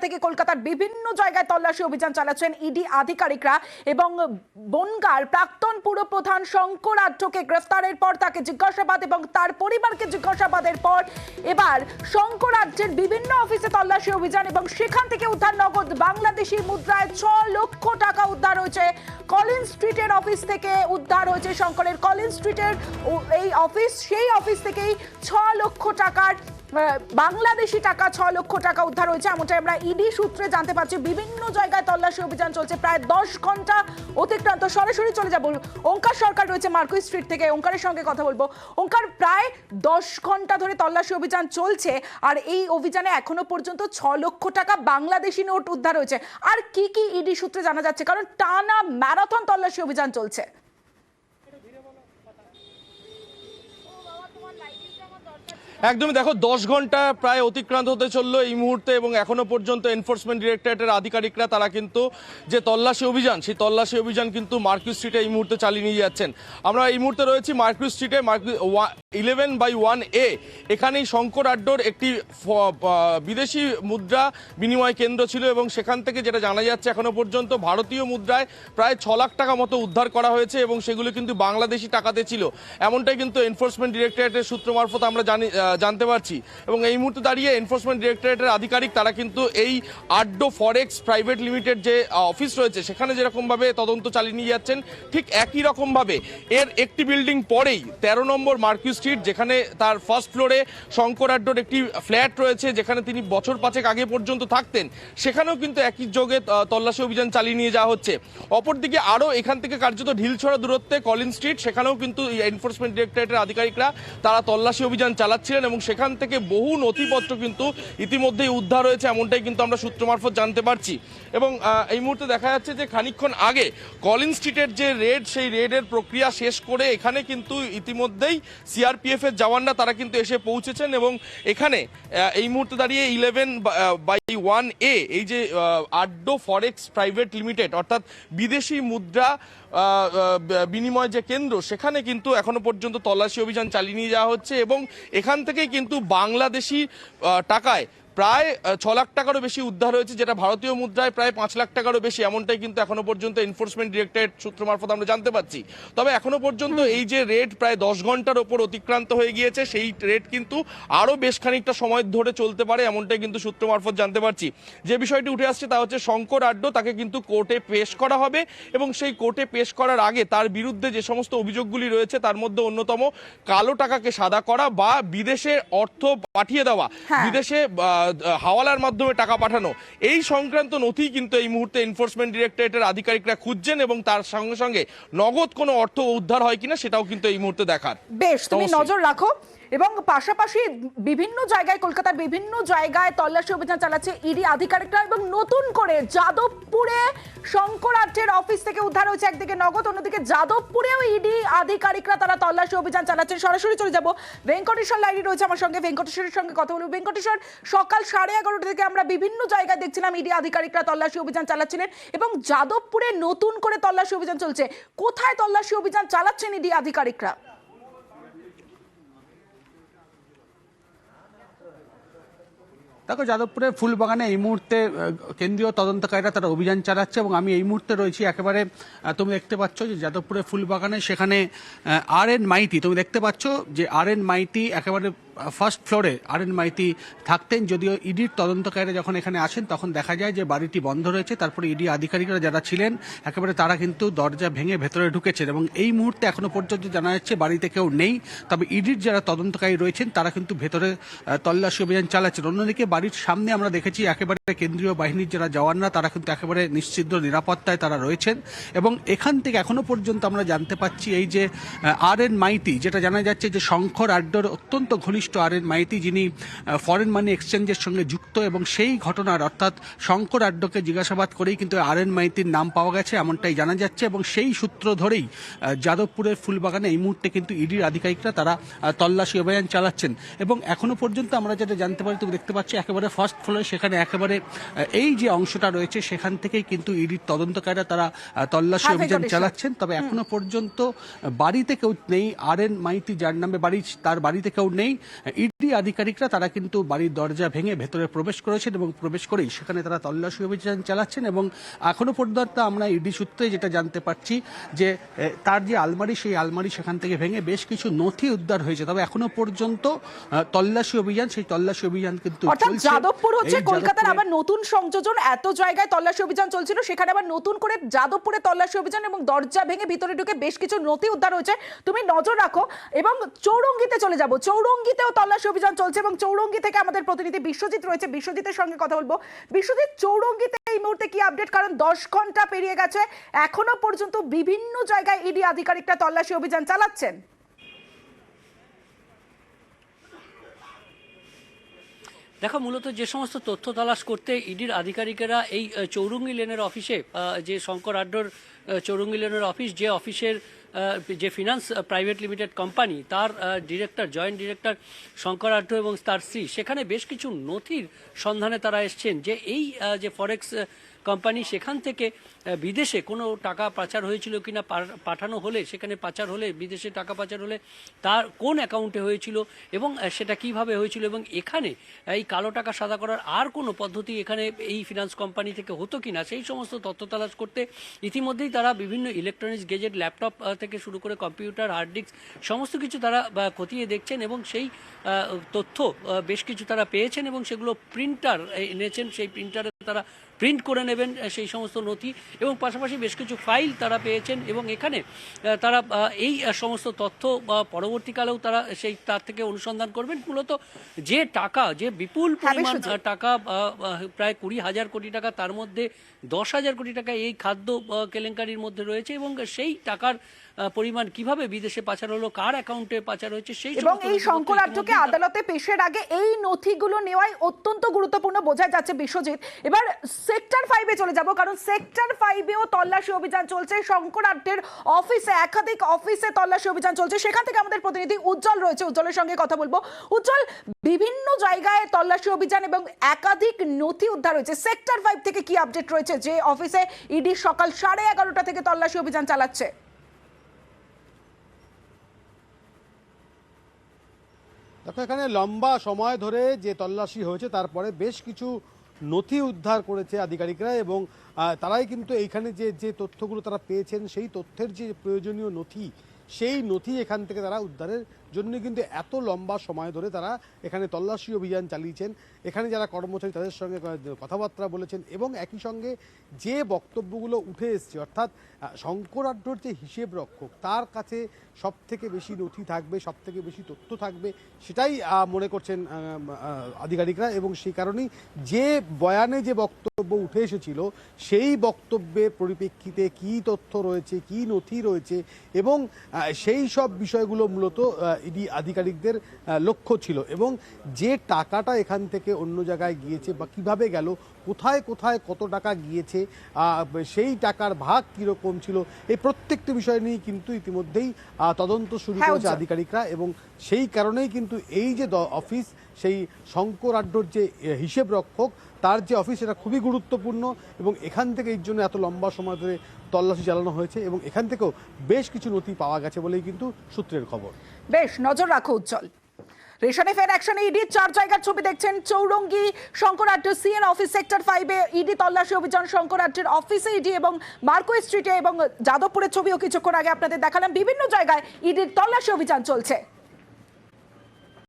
থেকে কলকাতার বিভিন্ন জায়গায় তল্লাশি অভিযান চালাচ্ছেন ইডি আধিকারিকরা এবং বনগাঁর প্রাক্তন পুরপ্রধান শঙ্কর আঢ্যকে গ্রেফতারের পর তাকে জিজ্ঞাসাবাদ এবং তার পরিবারকে জিজ্ঞাসাবাদের পর এবার শঙ্কর আঢ্যের বিভিন্ন অফিসে তল্লাশি অভিযান এবং সেখান থেকে উদ্ধার নগদ বাংলাদেশি মুদ্রায় 6 লক্ষ টাকা উদ্ধার হয়েছে। কলিন স্ট্রিটের অফিস থেকে উদ্ধার হয়েছে শঙ্করের কলিন স্ট্রিটের এই অফিস, সেই অফিস থেকেই 6 লক্ষ টাকার বাংলাদেশি টাকা 6 লক্ষ টাকা উদ্ধার হয়েছে এমনটাই আমরা ইডি সূত্রে জানতে পারছি। বিভিন্ন জায়গায় তল্লাশি অভিযান চলছে, প্রায় 10 ঘন্টা অতিক্রান্ত। সরাসরি চলে যাব, ওঙ্কার সরকার রয়েছে মার্কুই স্ট্রিট থেকে, ওঙ্কারের সঙ্গে কথা বলবো। ওঙ্কার, প্রায় 10 ঘন্টা ধরে তল্লাশি অভিযান চলছে আর এই অভিযানে এখনো পর্যন্ত 6 লক্ষ টাকা বাংলাদেশি নোট উদ্ধার হয়েছে। আর কি কি ইডি সূত্রে জানা যাচ্ছে, কারণ টানা ম্যারাথন তল্লাশি অভিযান চলছে? একদমই, দেখো 10 ঘন্টা প্রায় অতিক্রান্ত হতে চললো এই মুহূর্তে এবং এখনো পর্যন্ত এনফোর্সমেন্ট ডিরেক্টরেটের আধিকারিকরা তারা কিন্তু যে তল্লাশি অভিযান, সেই তল্লাশি অভিযান কিন্তু মার্কুই স্ট্রিটে এই মুহূর্তে চালিয়ে নিয়ে যাচ্ছেন। আমরা এই মুহূর্তে রয়েছি মার্কুই স্ট্রিটে, 11/1A। এখানেই শঙ্কর আড্ডর একটি বিদেশি মুদ্রা বিনিময় কেন্দ্র ছিল এবং সেখান থেকে যেটা জানা যাচ্ছে এখনো পর্যন্ত ভারতীয় মুদ্রায় প্রায় 6 লাখ টাকা মতো উদ্ধার করা হয়েছে এবং সেগুলো কিন্তু বাংলাদেশি টাকাতে ছিল, এমনটাই কিন্তু এনফোর্সমেন্ট ডিরেক্টরেটের সূত্র মারফত আমরা জানতে পারছি। এবং এই মুহূর্তে দাঁড়িয়ে এনফোর্সমেন্ট ডিরেক্টরেটের আধিকারিক তারা কিন্তু এই আড্ডো ফরেক্স প্রাইভেট লিমিটেড যে অফিস রয়েছে সেখানে যেরকমভাবে তদন্ত চালিয়ে নিয়ে যাচ্ছেন, ঠিক একই রকমভাবে এর একটি বিল্ডিং পরেই 13 নম্বর মার্কুই স্ট্রিট, যেখানে তার ফার্স্ট ফ্লোরে শঙ্কর আড্ডোর একটি ফ্ল্যাট রয়েছে যেখানে তিনি বছর 5 আগে পর্যন্ত থাকতেন, সেখানেও কিন্তু একই যোগে তল্লাশি অভিযান চালিয়ে নিয়ে যাওয়া হচ্ছে। অপরদিকে আরও এখান থেকে কার্যত ঢিলছড়া দূরত্বে কলিন স্ট্রিট, সেখানেও কিন্তু এনফোর্সমেন্ট ডিরেক্টরেটের আধিকারিকরা তারা তল্লাশি অভিযান চালাচ্ছিলেন এবং সেখান থেকে বহু নথিপত্র কিন্তু ইতিমধ্যেই উদ্ধার হয়েছে, এমনটাই কিন্তু আমরা সূত্র মারফত জানতে পারছি। এবং এই মুহূর্তে দেখা যাচ্ছে যে খানিকক্ষণ আগে কলিন স্ট্রিটের যে রেড, সেই রেডের প্রক্রিয়া শেষ করে এখানে কিন্তু ইতিমধ্যেই সিআরপিএফ এর জওয়ানরা তারা কিন্তু এসে পৌঁছেছেন এবং এখানে এই মুহূর্তে দাঁড়িয়ে 11/1A এই যে আড্ডো ফরেক্স প্রাইভেট লিমিটেড অর্থাৎ বিদেশি মুদ্রা বিনিময় যে কেন্দ্র, সেখানে কিন্তু এখনো পর্যন্ত তল্লাশি অভিযান চালিয়ে নিয়ে যাওয়া হচ্ছে এবং এখান থেকেই কিন্তু বাংলাদেশি টাকায় প্রায় 6 লাখ টাকারও বেশি উদ্ধার হয়েছে, যেটা ভারতীয় মুদ্রায় প্রায় 5 লাখ টাকারও বেশি, এমনটাই কিন্তু এখনো পর্যন্ত এনফোর্সমেন্ট ডিরেক্টরেট সূত্র মারফত আমরা জানতে পারছি। তবে এখনো পর্যন্ত এই যে রেড প্রায় 10 ঘন্টার ওপর অতিক্রান্ত হয়ে গিয়েছে, সেই রেড কিন্তু আরও বেশ খানিকটা সময় ধরে চলতে পারে, এমনটাই কিন্তু সূত্র মারফত জানতে পারছি। যে বিষয়টি উঠে আসছে তা হচ্ছে শঙ্কর আড্ডো, তাকে কিন্তু কোর্টে পেশ করা হবে এবং সেই কোর্টে পেশ করার আগে তার বিরুদ্ধে যে সমস্ত অভিযোগগুলি রয়েছে তার মধ্যে অন্যতম কালো টাকাকে সাদা করা বা বিদেশে অর্থ পাঠিয়ে দেওয়া, বিদেশে হাওয়ালার মাধ্যমে টাকা পাঠানো, এই সংক্রান্ত নথি কিন্তু এই মুহূর্তে এনফোর্সমেন্ট ডিরেক্টরেটের আধিকারিকরা খুঁজছেন এবং তার সঙ্গে সঙ্গে নগদ কোনো অর্থ উদ্ধার হয় কিনা সেটাও কিন্তু এই মুহূর্তে দেখার। বেশ, তুমি নজর রাখো। এবং পাশাপাশি বিভিন্ন জায়গায়, কলকাতার বিভিন্ন জায়গায় তল্লাশি অভিযান চালাচ্ছে ইডি আধিকারিকরা এবং নতুন করে যাদবপুরে শঙ্কর আঢ্যের অফিস থেকে উদ্ধার হয়েছে একদিকে নগদ, অন্যদিকে যাদবপুরেও ইডি আধিকারিকরা তারা তল্লাশি অভিযান চালাচ্ছেন। সরাসরি চলে যাব, ভেঙ্কটেশ্বর লাইনে রয়েছে আমার সঙ্গে, ভেঙ্কটেশ্বরের সঙ্গে কথা বলবো। ভেঙ্কটেশ্বর, সকাল 11:30 থেকে আমরা বিভিন্ন জায়গায় দেখছিলাম ইডি আধিকারিকরা তল্লাশি অভিযান চালাচ্ছিলেন এবং যাদবপুরে নতুন করে তল্লাশি অভিযান চলছে। কোথায় তল্লাশি অভিযান চালাচ্ছেন ইডি আধিকারিকরা? দেখো, যাদবপুরের ফুলবাগানে এই মুহূর্তে কেন্দ্রীয় তদন্তকারীরা তারা অভিযান চালাচ্ছে এবং আমি এই মুহূর্তে রয়েছি একেবারে, তুমি দেখতে পাচ্ছ যে যাদবপুরের ফুলবাগানে সেখানে RN মাইতি, তুমি দেখতে পাচ্ছ যে RN মাইতি একেবারে ফার্স্ট ফ্লোরে RN মাইতি থাকতেন। যদিও ইডির তদন্তকারীরা যখন এখানে আসেন তখন দেখা যায় যে বাড়িটি বন্ধ রয়েছে, তারপরে ইডি আধিকারিকরা যারা ছিলেন একেবারে তারা কিন্তু দরজা ভেঙে ভেতরে ঢুকেছেন এবং এই মুহূর্তে এখনো পর্যন্ত জানা যাচ্ছে বাড়িতে কেউ নেই। তবে ইডির যারা তদন্তকারী রয়েছেন তারা কিন্তু ভেতরে তল্লাশি অভিযান চালাচ্ছেন। অন্যদিকে বাড়ির সামনে আমরা দেখেছি একেবারে কেন্দ্রীয় বাহিনীর যারা জওয়ানরা তারা কিন্তু একেবারে নিশ্চিদ্র নিরাপত্তায় তারা রয়েছেন এবং এখান থেকে এখনো পর্যন্ত আমরা জানতে পাচ্ছি এই যে RN মাইতি, যেটা জানা যাচ্ছে যে শঙ্কর আড্ডোর অত্যন্ত ঘনিষ্ঠ RN মাইতি, যিনি ফরেন মানি এক্সচেঞ্জের সঙ্গে যুক্ত এবং সেই ঘটনার অর্থাৎ শঙ্কর আড্ডোকে জিজ্ঞাসাবাদ করেই কিন্তু RN মাইতির নাম পাওয়া গেছে, এমনটাই জানা যাচ্ছে এবং সেই সূত্র ধরেই যাদবপুরের ফুলবাগানে এই মুহূর্তে কিন্তু ইডির আধিকারিকরা তারা তল্লাশি অভিযান চালাচ্ছেন এবং এখনো পর্যন্ত আমরা যেটা জানতে পারি, তুমি দেখতে পাচ্ছি একেবারে ফার্স্ট ফ্লোরে সেখানে একেবারে এই যে অংশটা রয়েছে সেখান থেকেই কিন্তু ইডির তদন্তকারীরা তারা তল্লাশি অভিযান চালাচ্ছেন। তবে এখনো পর্যন্ত বাড়িতে কেউ নেই, RN মাইতি যার নামে বাড়ি তার বাড়িতে কেউ নেই ইডি আধিকারিকরা তারা কিন্তু বাড়ির দরজা ভেঙে ভেতরে প্রবেশ করেছেন এবং প্রবেশ করেই সেখানে তারা তল্লাশি অভিযান চালাচ্ছেন। এবং এখনো পর্যন্ত আমরা ইডি সূত্রে যেটা জানতে পারছি যে তার যে আলমারি, সেই আলমারি সেখান থেকে ভেঙে বেশ কিছু নথি উদ্ধার হয়েছে। তবে এখনো পর্যন্ত তল্লাশি অভিযান, সেই তল্লাশি অভিযান কিন্তু অর্থাৎ চলছে। যাদবপুর হচ্ছে এই কলকাতার যাদবপুরে- আবার নতুন সংযোজন। এত জায়গায় তল্লাশি অভিযান চলছিল, সেখানে আবার নতুন করে যাদবপুরে তল্লাশি অভিযান এবং দরজা ভেঙে ভিতরে ঢুকে বেশ কিছু নথি উদ্ধার হয়েছে। তুমি নজর রাখো। এবং চৌরঙ্গিতে চলে যাব, চৌরঙ্গিতেও তল্লাশি অভিযান চলছে এবং চৌরঙ্গি থেকে আমাদের প্রতিনিধি বিশ্বজিৎ রয়েছে, বিশ্বজিতের সঙ্গে কথা বলবো। বিশ্বজিৎ, চৌরঙ্গিতে এই মুহূর্তে কি আপডেট? কারণ 10 ঘন্টা পেরিয়ে গেছে, এখনো পর্যন্ত বিভিন্ন জায়গায় ইডি আধিকারিকরা তল্লাশি অভিযান চালাচ্ছেন। দেখো, মূলত যে সমস্ত তথ্য তালাশ করতে ইডির আধিকারিকেরা এই চৌরঙ্গি লেনের অফিসে, যে শঙ্কর আড্ডর চৌরঙ্গি লেনের অফিস, যে অফিসের যে ফিনান্স প্রাইভেট লিমিটেড কোম্পানি, তার ডিরেক্টর, জয়েন্ট ডিরেক্টর শঙ্কর আড্ড এবং তার স্ত্রী, সেখানে বেশ কিছু নথির সন্ধানে তারা এসছেন। যে এই যে ফরেক্স কোম্পানি, সেখান থেকে বিদেশে কোনো টাকা পাচার হয়েছিল কিনা, পাঠানো হলে, সেখানে পাচার হলে, বিদেশে টাকা পাচার হলে তার কোন অ্যাকাউন্টে হয়েছিল এবং সেটা কিভাবে হয়েছিল, এবং এখানে এই কালো টাকা সাদা করার আর কোনো পদ্ধতি এখানে এই ফিনান্স কোম্পানি থেকে হতো কিনা, সেই সমস্ত তথ্য তালাশ করতে ইতিমধ্যেই তারা বিভিন্ন ইলেকট্রনিক্স গেজেট, ল্যাপটপ থেকে শুরু করে কম্পিউটার, হার্ড ডিস্ক সমস্ত কিছু তারা খতিয়ে দেখছেন এবং সেই তথ্য বেশ কিছু তারা পেয়েছেন এবং সেগুলো প্রিন্টার এনেছেন। সেই প্রিন্টারে তারা প্রিন্ট করে নেবেন সেই সমস্ত নথি, এবং পাশাপাশি বেশ কিছু ফাইল তারা পেয়েছেন এবং এখানে তারা এই সমস্ত তথ্য পরবর্তীকালেও তারা তার থেকে অনুসন্ধান করবেন। মূলত যে টাকা, যে বিপুল পরিমাণ টাকা, প্রায় 20,000 কোটি টাকা, তার মধ্যে 10,000 কোটি টাকা এই খাদ্য কেলেঙ্কারির মধ্যে রয়েছে এবং সেই টাকার পরিমাণ কিভাবে বিদেশে পাচার হলো, কার অ্যাকাউন্টে পাচার হয়েছে, সেই এবং এই শঙ্কর আড্ডকে আদালতে পেশের আগে এই নথিগুলো নেওয়াই অত্যন্ত গুরুত্বপূর্ণ বোঝা যাচ্ছে। বিশ্বজিৎ, এবার সেক্টর 5-এ চলে যাব, কারণ সেক্টর 5-এও তল্লাশি অভিযান চলছে। শঙ্কর আড্ডের অফিসে, একাধিক অফিসে তল্লাশি অভিযান চলছে। সেখান থেকে আমাদের প্রতিনিধি উজ্জ্বল রয়েছে, উজ্জ্বলের সঙ্গে কথা বলবো। উজ্জ্বল, বিভিন্ন জায়গায় তল্লাশি অভিযান এবং একাধিক নথি উদ্ধার হয়েছে। সেক্টর 5 থেকে কি আপডেট রয়েছে, যে অফিসে ইডি সকাল 11:30 থেকে তল্লাশি অভিযান চালাচ্ছে? দেখো, এখানে লম্বা সময় ধরে যে তল্লাশি হয়েছে, তারপরে বেশ কিছু নথি উদ্ধার করেছে আধিকারিকরা এবং তারাই কিন্তু এইখানে যে তথ্যগুলো তারা পেয়েছেন, সেই তথ্যের যে প্রয়োজনীয় নথি, সেই নথি এখান থেকে তারা উদ্ধারের জন্য কিন্তু এত লম্বা সময় ধরে তারা এখানে তল্লাশি অভিযান চালিয়েছেন। এখানে যারা কর্মচারী তাদের সঙ্গে কথাবার্তা বলেছেন এবং একই সঙ্গে যে বক্তব্যগুলো উঠে এসছে, অর্থাৎ শঙ্কর আড্ডর যে হিসেব রক্ষক, তার কাছে সব থেকে বেশি নথি থাকবে, সব থেকে বেশি তথ্য থাকবে, সেটাই মনে করছেন আধিকারিকরা। এবং সেই কারণেই যে বয়ানে যে বক্তব্য উঠে এসেছিল, সেই বক্তব্যের পরিপ্রেক্ষিতে কী তথ্য রয়েছে, কী নথি রয়েছে এবং সেই সব বিষয়গুলো মূলত ইডি আধিকারিকদের লক্ষ্য ছিল। এবং যে টাকাটা এখান থেকে অন্য জায়গায় গিয়েছে বা কিভাবে গেল, কোথায় কোথায় কত টাকা গিয়েছে, সেই টাকার ভাগ কীরকম ছিল, এই প্রত্যেকটি বিষয় নিয়ে কিন্তু ইতিমধ্যেই তদন্ত শুরু করেছে আধিকারিকরা। এবং সেই কারণেই কিন্তু এই যে অফিস, সেই শঙ্কর আড্ডর যে হিসেব রক্ষক, তার যে অফিস, এটা খুবই গুরুত্বপূর্ণ এবং এখান থেকে এই জন্য এত লম্বা সময় ধরে তল্লাশি চালানো হয়েছে এবং এখান থেকেও বেশ কিছু নথি পাওয়া গেছে বলেই কিন্তু সূত্রের খবর। বেশ, নজর রাখো উজ্জ্বল। রেশনে ফের অ্যাকশনে ইডির 4 জায়গার ছবি দেখছেন। চৌরঙ্গি শঙ্কর আড্ডার সিএন অফিস, সেক্টর 5-এ ইডি তল্লাশি অভিযান, শঙ্কর আড্ডার অফিসে ইডি এবং মার্কো স্ট্রিটে এবং যাদবপুরের ছবিও কিছুক্ষণ আগে আপনাদের দেখালাম। বিভিন্ন জায়গায় ইডির তল্লাশি অভিযান চলছে।